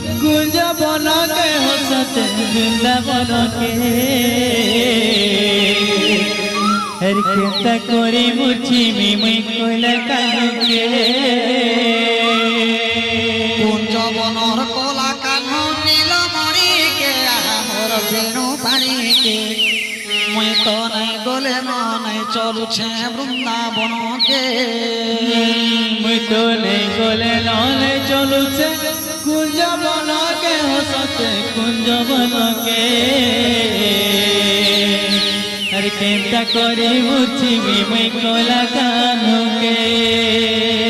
कुंज बन के हंसते वृंदावन के हर केता कोरी मुछी मुई कोला कानु के कुंज बनर कोला कानु नीलमणि के मोर बेणु पानी के मुई तो नहीं गले नहीं चलू छे वृंदावन के मुई तो नहीं गले नहीं चलू छे कुंज बन के हंसते कुंज बन के हर केता कोरी मुछी मुई कोला कानु के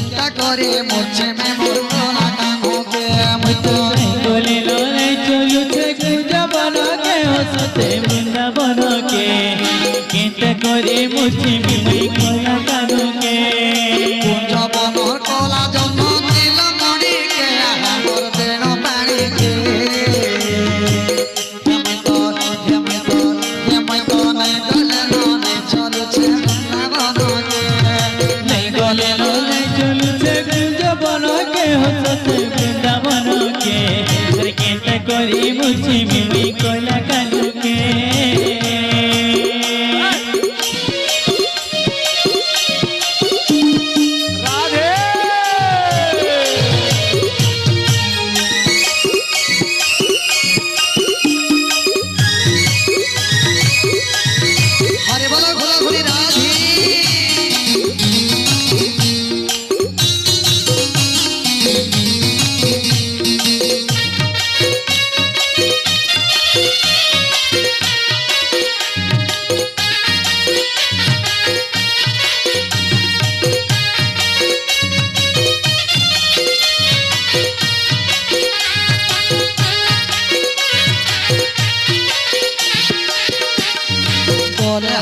मुझे में मोरला कानो के मुई तो गोले लोले चलू छे कुंज बन के हंसते वृंदावन के केता करे मुछी मुई कोला कानु के कुंज बनर कोला जन्म नीलमणि के मोर बेणु पानी के मैं तो नहीं गले नहीं चलू छे वृंदावन के नहीं गोले लोले चलू छे कुंज बन के हंसते वृंदावन के हर केता करे मुछी मुई कोला कानु के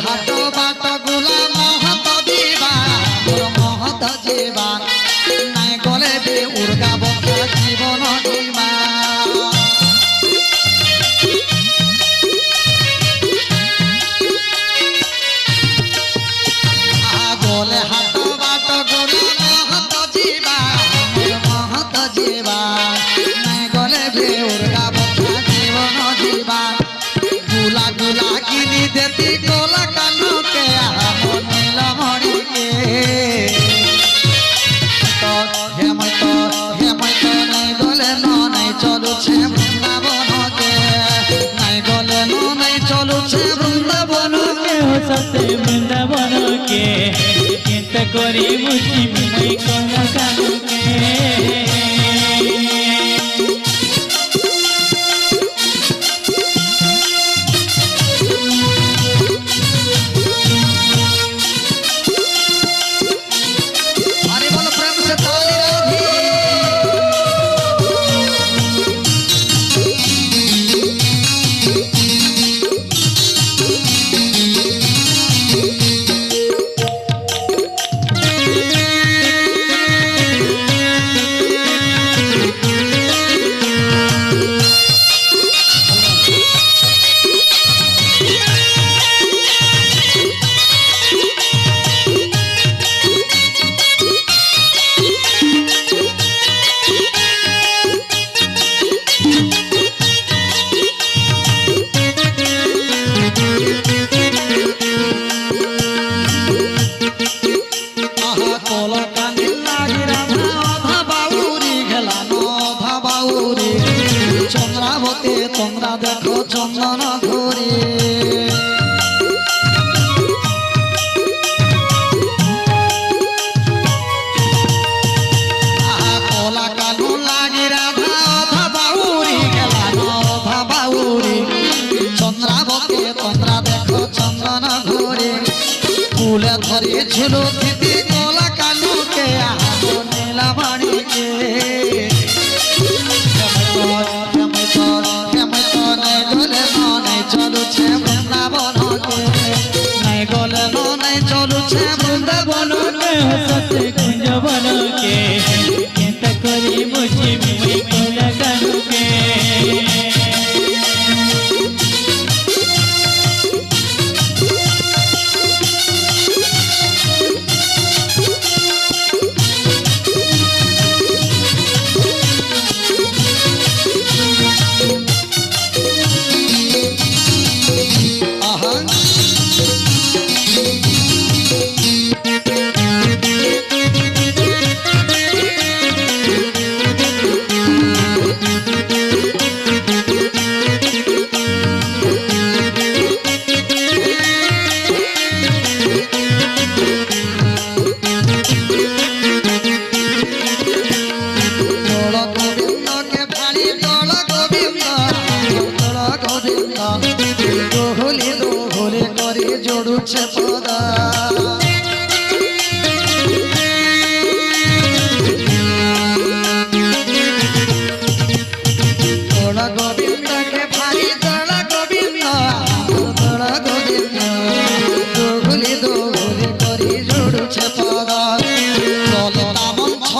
हाट बाट गुला महत जीवा मोर महत जीवा नहीं गले भी उर्गा बता जीवन जीवा गले हाट बाट गुला महत जीवा मोर महत जीवा नहीं गले भी उर्गा बता जीवन जीवा गुला गुला किनी देती कोला कानु के मोर नीलमणि के तो हे मैं तो नहीं गले नहीं चलू छे वृंदावन के नहीं गले नहीं चलू छे वृंदावन के हंसते वृंदावन के केता करे मुछी मुई कोला कानु के चंद्रावती तोमरा देखो चंदन घोरी कोला कानू लागी राधा अधा बाउरी गेला अधा बाउरी चंद्रावती तोमरा देखो चंदन घोरी फूले धरी झुलू दीदी कोला कानू के नीला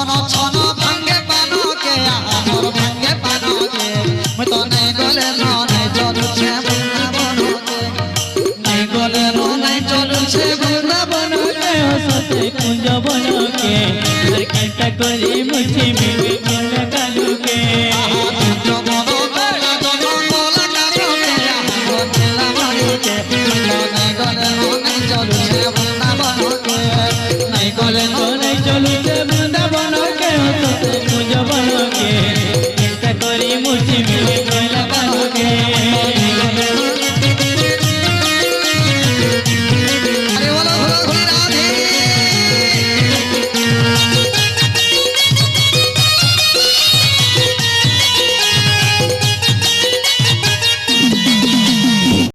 ছন ছন ভাঙ্গে পানকে আমার ভাঙ্গে পানকে মই তো নাই গলে নাই চলুছে বৃন্দাবনকে নাই গলে নাই চলুছে বৃন্দাবনকে হসতে কুঞ্জ বনকে আর কেটা করি মুছি মিমি কোলা কালুকে